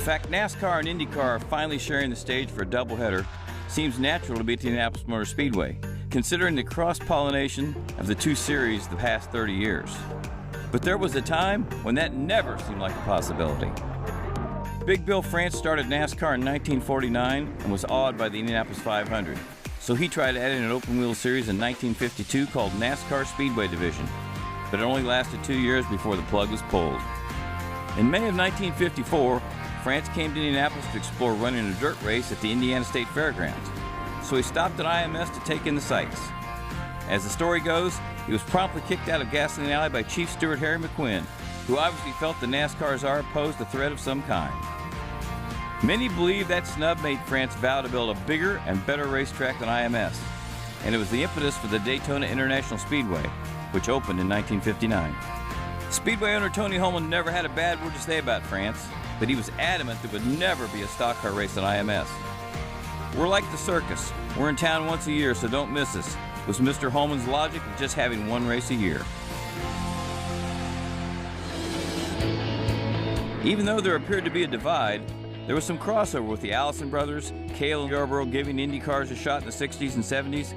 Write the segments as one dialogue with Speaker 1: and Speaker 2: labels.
Speaker 1: fact NASCAR and IndyCar are finally sharing the stage for a doubleheader seems natural to be at the Indianapolis Motor Speedway, considering the cross-pollination of the two series the past 30 years. But there was a time when that never seemed like a possibility. Big Bill France started NASCAR in 1949 and was awed by the Indianapolis 500. So he tried adding an open-wheel series in 1952 called NASCAR Speedway Division, but it only lasted 2 years before the plug was pulled. In May of 1954, France came to Indianapolis to explore running a dirt race at the Indiana State Fairgrounds, so he stopped at IMS to take in the sights. As the story goes, he was promptly kicked out of Gasoline Alley by Chief Steward Harry McQuinn, who obviously felt the NASCAR czar posed a threat of some kind. Many believe that snub made France vow to build a bigger and better racetrack than IMS, and it was the impetus for the Daytona International Speedway, which opened in 1959. Speedway owner Tony Hulman never had a bad word to say about France, but he was adamant there would never be a stock car race on IMS. "We're like the circus. We're in town once a year, so don't miss us," was Mr. Hulman's logic of just having one race a year. Even though there appeared to be a divide, there was some crossover with the Allison brothers, Cale and Yarborough giving Indy cars a shot in the 60s and 70s,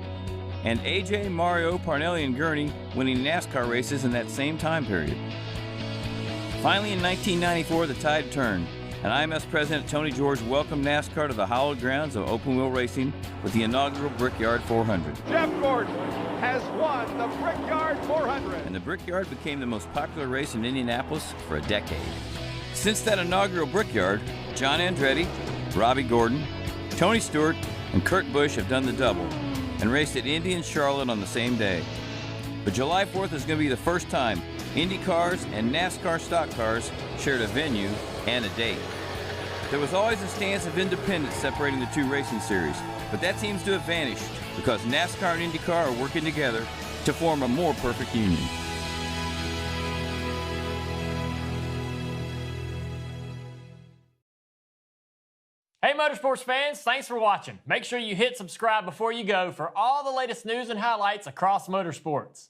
Speaker 1: and AJ, Mario, Parnelli, and Gurney winning NASCAR races in that same time period. Finally, in 1994, the tide turned, and IMS President Tony George welcomed NASCAR to the hallowed grounds of open-wheel racing with the inaugural Brickyard 400.
Speaker 2: Jeff Gordon has won the Brickyard 400.
Speaker 1: And the Brickyard became the most popular race in Indianapolis for a decade. Since that inaugural Brickyard, John Andretti, Robbie Gordon, Tony Stewart, and Kurt Busch have done the double and raced at Indy and Charlotte on the same day. But July 4th is going to be the first time Indy cars and NASCAR stock cars shared a venue and a date. There was always a stance of independence separating the two racing series, but that seems to have vanished because NASCAR and IndyCar are working together to form a more perfect union.
Speaker 3: Hey Motorsports fans, thanks for watching. Make sure you hit subscribe before you go for all the latest news and highlights across motorsports.